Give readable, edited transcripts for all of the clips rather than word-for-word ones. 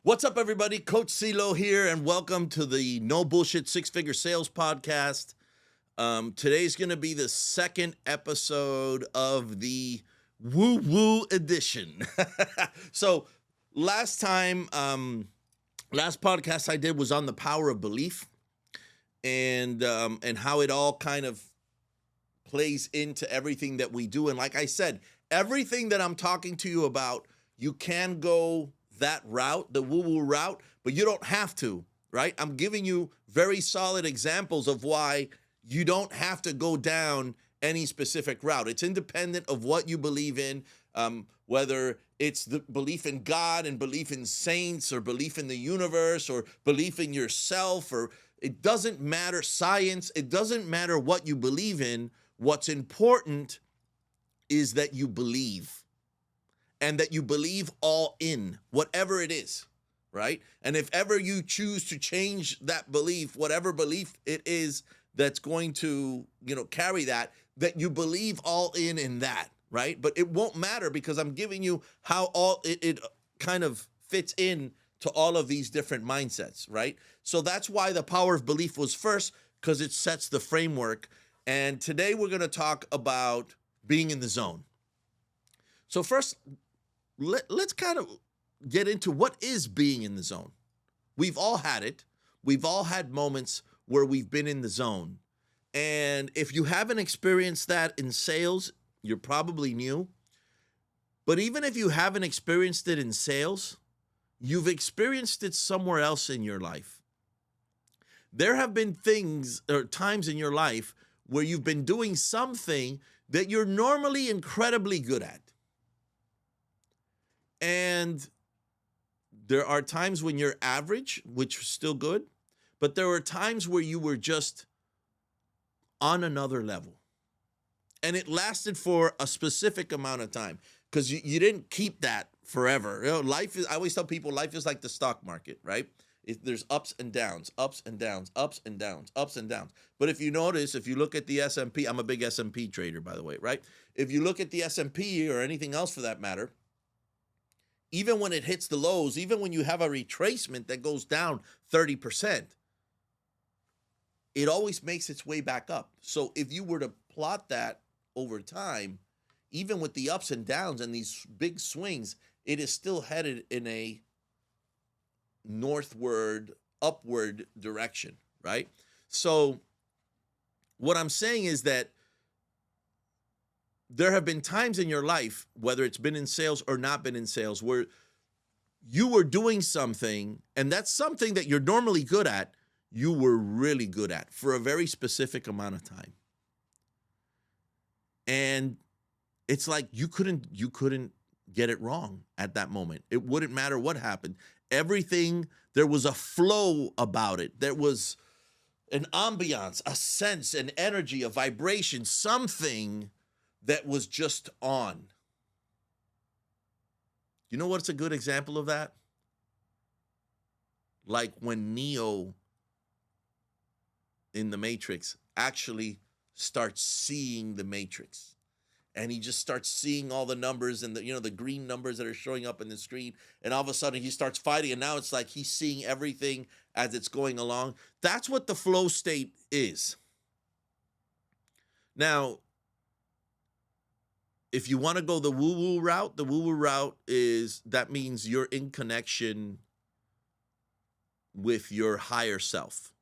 What's up, everybody? Coach Ceelo here, and welcome to the No Bullshit Six Figure Sales Podcast. Today's going to be the second episode of the WooWoo edition. So, last podcast I did was on the power of belief and how it all kind of plays into everything that we do. And like I said, everything that I'm talking to you about, you can go that route, the woo-woo route, but you don't have to, right? I'm giving you very solid examples of why you don't have to go down any specific route. It's independent of what you believe in, whether it's the belief in God and belief in saints or belief in the universe or belief in yourself, or it doesn't matter, science, it doesn't matter what you believe in. What's important is that you believe. And that you believe all in, whatever it is, right? And if ever you choose to change that belief, whatever belief it is that's going to, carry that you believe all in that, right? But it won't matter because I'm giving you how all it kind of fits in to all of these different mindsets, right? So that's why the power of belief was first, because it sets the framework. And today we're going to talk about being in the zone. So first, let's kind of get into what is being in the zone. We've all had it. We've all had moments where we've been in the zone. And if you haven't experienced that in sales, you're probably new. But even if you haven't experienced it in sales, you've experienced it somewhere else in your life. There have been things or times in your life where you've been doing something that you're normally incredibly good at. And there are times when you're average, which is still good, but there were times where you were just on another level. And it lasted for a specific amount of time because you didn't keep that forever. I always tell people life is like the stock market, right? There's ups and downs, ups and downs, ups and downs, ups and downs. But if you notice, if you look at the S&P, I'm a big S&P trader, by the way, right? If you look at the S&P or anything else for that matter, even when it hits the lows, even when you have a retracement that goes down 30%, it always makes its way back up. So if you were to plot that over time, even with the ups and downs and these big swings, it is still headed in a northward, upward direction, right? So what I'm saying is that there have been times in your life, whether it's been in sales or not been in sales, where you were doing something, and that's something that you're normally good at, you were really good at for a very specific amount of time. And it's like you couldn't get it wrong at that moment. It wouldn't matter what happened. Everything, there was a flow about it. There was an ambiance, a sense, an energy, a vibration, something that was just on. You know what's a good example of that? Like when Neo in the Matrix actually starts seeing the Matrix. And he just starts seeing all the numbers and the green numbers that are showing up in the screen. And all of a sudden he starts fighting. And now it's like he's seeing everything as it's going along. That's what the flow state is. Now, if you want to go the woo-woo route that means you're in connection with your higher self.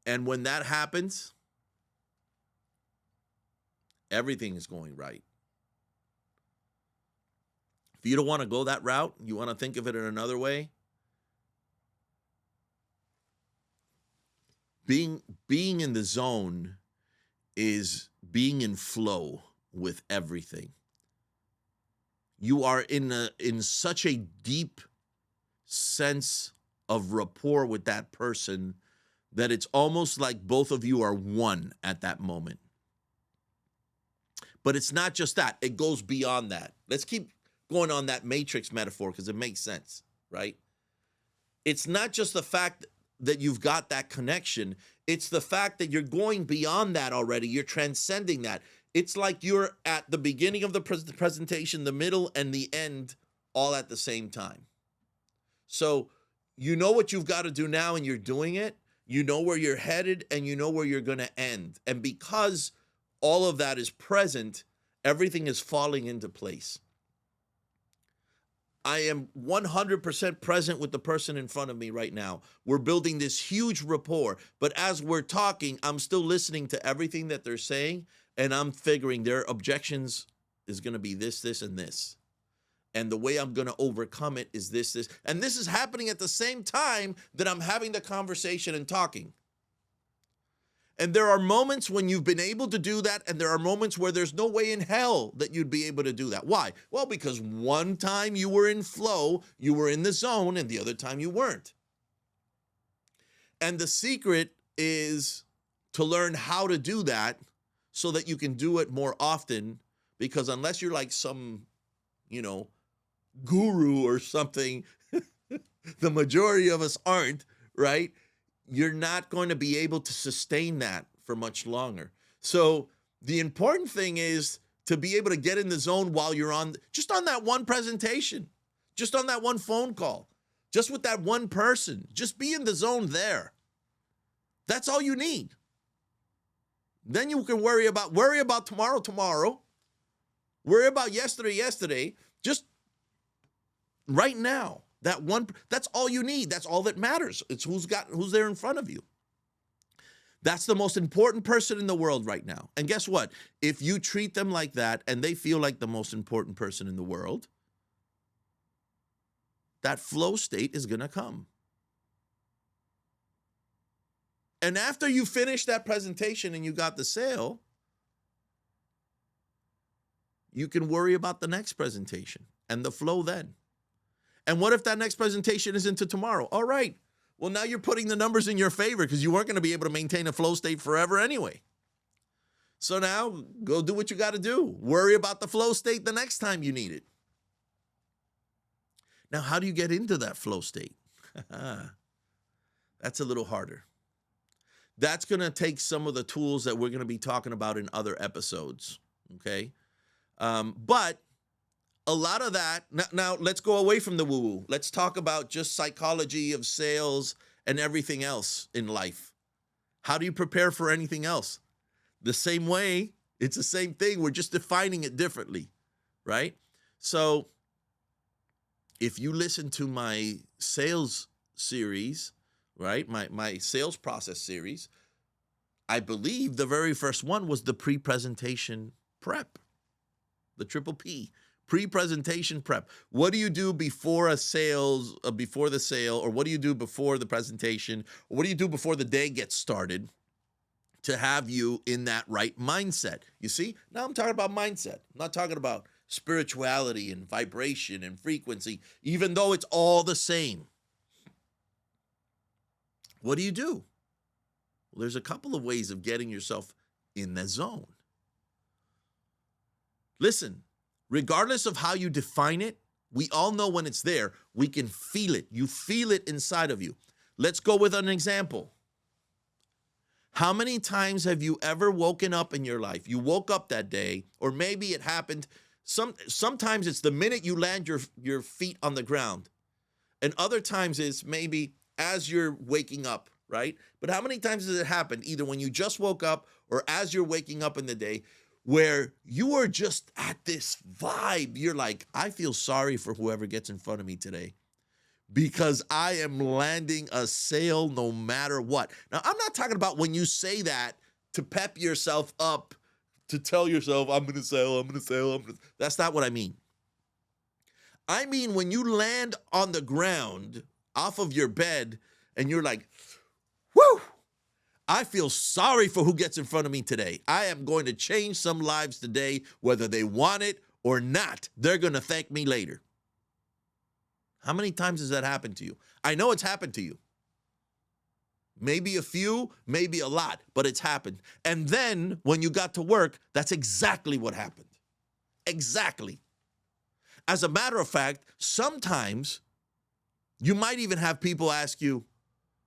And when that happens, everything is going right. If you don't want to go that route, you want to think of it in another way, being in the zone is being in flow with everything. You are in such a deep sense of rapport with that person that it's almost like both of you are one at that moment. But it's not just that. It goes beyond that. Let's keep going on that matrix metaphor because it makes sense, right? It's not just the fact that you've got that connection. It's the fact that you're going beyond that already. You're transcending that. It's like you're at the beginning of the presentation, the middle, and the end all at the same time. So you know what you've got to do now and you're doing it. You know where you're headed and you know where you're going to end. And because all of that is present, everything is falling into place. I am 100% present with the person in front of me right now. We're building this huge rapport. But as we're talking, I'm still listening to everything that they're saying, and I'm figuring their objections is going to be this, this, and this. And the way I'm going to overcome it is this, this. And this is happening at the same time that I'm having the conversation and talking. And there are moments when you've been able to do that, and there are moments where there's no way in hell that you'd be able to do that. Why? Well, because one time you were in flow, you were in the zone, and the other time you weren't. And the secret is to learn how to do that so that you can do it more often, because unless you're like some, guru or something, the majority of us aren't, right? You're not going to be able to sustain that for much longer. So the important thing is to be able to get in the zone while you're just on that one presentation, just on that one phone call, just with that one person. Just be in the zone there. That's all you need. Then you can worry about tomorrow. Worry about yesterday. Just right now. That's all you need. That's all that matters. It's who's there in front of you. That's the most important person in the world right now. And guess what? If you treat them like that and they feel like the most important person in the world, that flow state is going to come. And after you finish that presentation and you got the sale, you can worry about the next presentation and the flow then. And what if that next presentation is into tomorrow? All right. Well, now you're putting the numbers in your favor because you weren't going to be able to maintain a flow state forever anyway. So now go do what you got to do. Worry about the flow state the next time you need it. Now, how do you get into that flow state? That's a little harder. That's going to take some of the tools that we're going to be talking about in other episodes. Okay. But a lot of that, now let's go away from the woo-woo. Let's talk about just psychology of sales and everything else in life. How do you prepare for anything else? The same way, it's the same thing. We're just defining it differently, right? So if you listen to my sales series, right, my sales process series, I believe the very first one was the pre-presentation prep, the triple P. Pre-presentation prep. What do you do before the sale, or what do you do before the presentation, or what do you do before the day gets started to have you in that right mindset? You see, now I'm talking about mindset. I'm not talking about spirituality and vibration and frequency, even though it's all the same. What do you do? Well, there's a couple of ways of getting yourself in the zone. Listen. Regardless of how you define it, we all know when it's there. We can feel it. You feel it inside of you. Let's go with an example. How many times have you ever woken up in your life? You woke up that day, or maybe it happened. Sometimes it's the minute you land your feet on the ground. And other times it's maybe as you're waking up, right? But how many times has it happened, either when you just woke up or as you're waking up in the day, where you are just at this vibe? You're like, I feel sorry for whoever gets in front of me today because I am landing a sale no matter what. Now, I'm not talking about when you say that to pep yourself up, to tell yourself, I'm going to sell. That's not what I mean. I mean, when you land on the ground off of your bed and you're like, whoo, I feel sorry for who gets in front of me today. I am going to change some lives today, whether they want it or not. They're going to thank me later. How many times has that happened to you? I know it's happened to you. Maybe a few, maybe a lot, but it's happened. And then when you got to work, that's exactly what happened. Exactly. As a matter of fact, sometimes you might even have people ask you,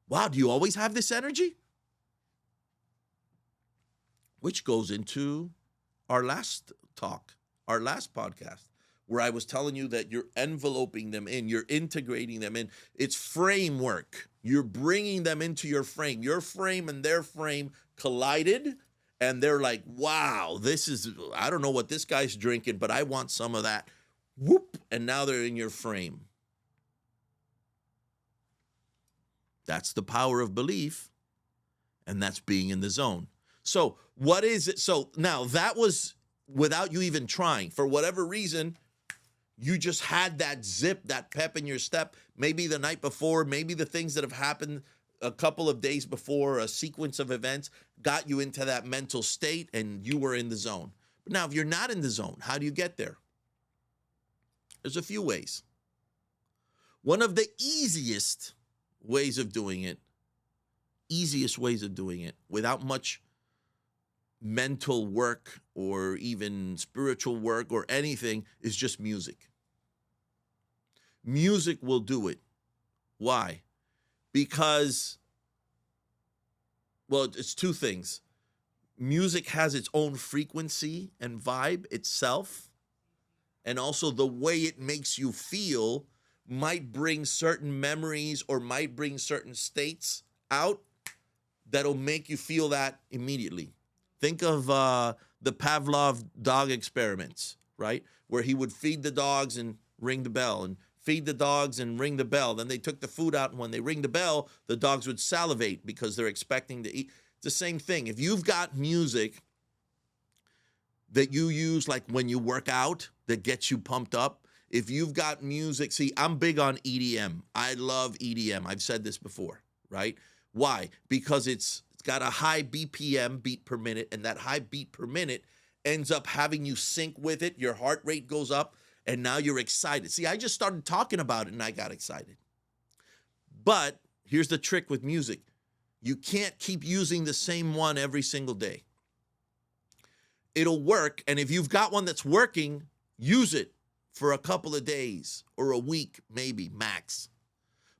wow, do you always have this energy? Which goes into our last talk, our last podcast. where I was telling you that you're enveloping them in, you're integrating them in. It's framework. You're bringing them into your frame. Your frame and their frame collided, and they're like, wow, this is, I don't know what this guy's drinking, but I want some of that. Whoop, and now they're in your frame. That's the power of belief, and that's being in the zone. So what is it? So now that was without you even trying. For whatever reason, you just had that zip, that pep in your step, maybe the night before, maybe the things that have happened a couple of days before, a sequence of events got you into that mental state and you were in the zone. But now if you're not in the zone, how do you get there? There's a few ways. One of the easiest ways of doing it without much mental work or even spiritual work or anything is just music. Music will do it. Why? Because, well, it's two things. Music has its own frequency and vibe itself, and also the way it makes you feel might bring certain memories or might bring certain states out that'll make you feel that immediately. Think of the Pavlov dog experiments, right? Where he would feed the dogs and ring the bell, and feed the dogs and ring the bell. Then they took the food out, and when they ring the bell, the dogs would salivate because they're expecting to eat. It's the same thing. If you've got music that you use like when you work out that gets you pumped up, if you've got music, see, I'm big on EDM. I love EDM. I've said this before, right? Why? Because it's got a high BPM, beat per minute, and that high beat per minute ends up having you sync with it. Your heart rate goes up, and now you're excited. See, I just started talking about it, and I got excited. But here's the trick with music. You can't keep using the same one every single day. It'll work, and if you've got one that's working, use it for a couple of days or a week, maybe, max.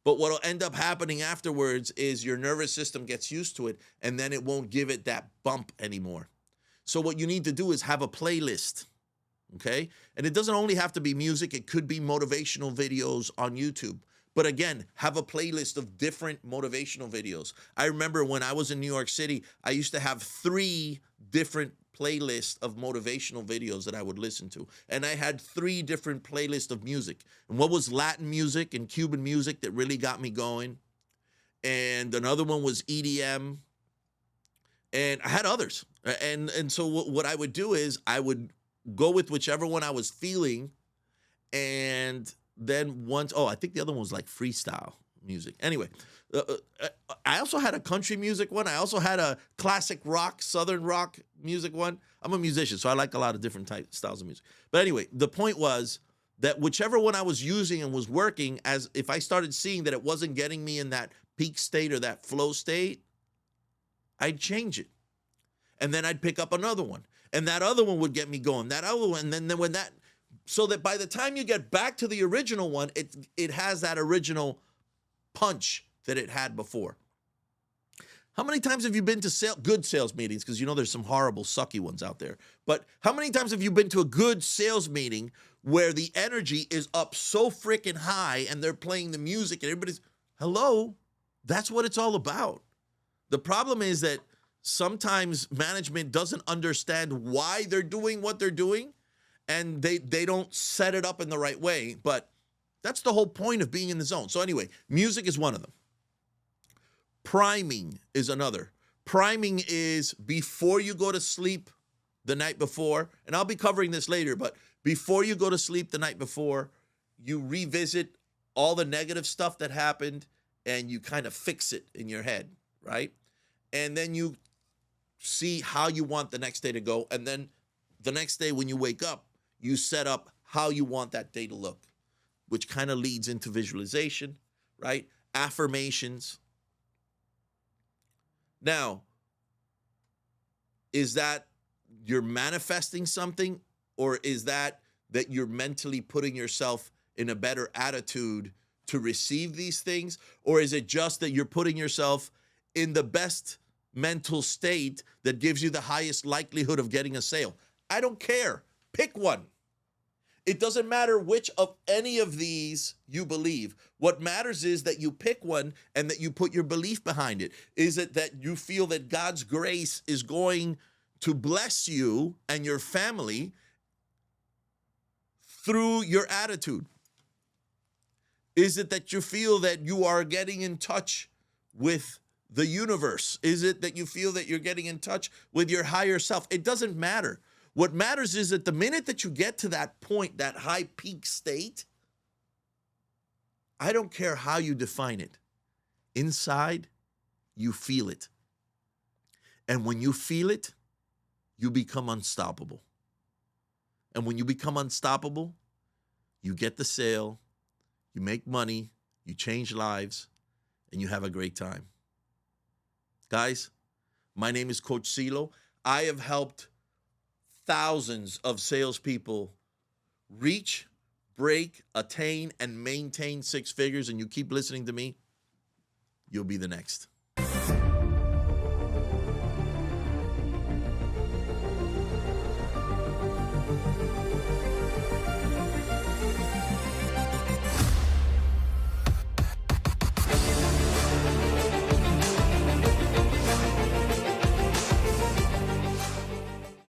But what'll end up happening afterwards is your nervous system gets used to it, and then it won't give it that bump anymore. So what you need to do is have a playlist, okay? And it doesn't only have to be music. It could be motivational videos on YouTube. But again, have a playlist of different motivational videos. I remember when I was in New York City, I used to have 3 different playlists of motivational videos that I would listen to. And I had 3 different playlists of music. And what was Latin music and Cuban music that really got me going. And another one was EDM. And I had others. And so what I would do is I would go with whichever one I was feeling. And then once, I think the other one was like freestyle music. Anyway, I also had a country music one. I also had a classic rock, southern rock music one. I'm a musician, so I like a lot of different styles of music. But anyway, the point was that whichever one I was using and was working, as if I started seeing that it wasn't getting me in that peak state or that flow state, I'd change it. And then I'd pick up another one. And that other one would get me going. That other one, and then when that, so that by the time you get back to the original one, it has that original punch that it had before. How many times have you been to good sales meetings? Because you know there's some horrible, sucky ones out there. But how many times have you been to a good sales meeting where the energy is up so freaking high and they're playing the music and everybody's, hello? That's what it's all about. The problem is that sometimes management doesn't understand why they're doing what they're doing, and they don't set it up in the right way. But that's the whole point of being in the zone. So anyway, music is one of them. Priming is another. Priming is before you go to sleep the night before, and I'll be covering this later, but before you go to sleep the night before, you revisit all the negative stuff that happened and you kind of fix it in your head, right? And then you see how you want the next day to go. And then the next day when you wake up, you set up how you want that day to look, which kind of leads into visualization, right? Affirmations. Now, is that you're manifesting something, or is that you're mentally putting yourself in a better attitude to receive these things? Or is it just that you're putting yourself in the best mental state that gives you the highest likelihood of getting a sale? I don't care. Pick one. It doesn't matter which of any of these you believe. What matters is that you pick one and that you put your belief behind it. Is it that you feel that God's grace is going to bless you and your family through your attitude? Is it that you feel that you are getting in touch with the universe? Is it that you feel that you're getting in touch with your higher self? It doesn't matter. What matters is that the minute that you get to that point, that high peak state, I don't care how you define it. Inside, you feel it. And when you feel it, you become unstoppable. And when you become unstoppable, you get the sale, you make money, you change lives, and you have a great time. Guys, my name is Coach Ceelo. I have helped thousands of salespeople reach, break, attain, and maintain six figures, and you keep listening to me, you'll be the next.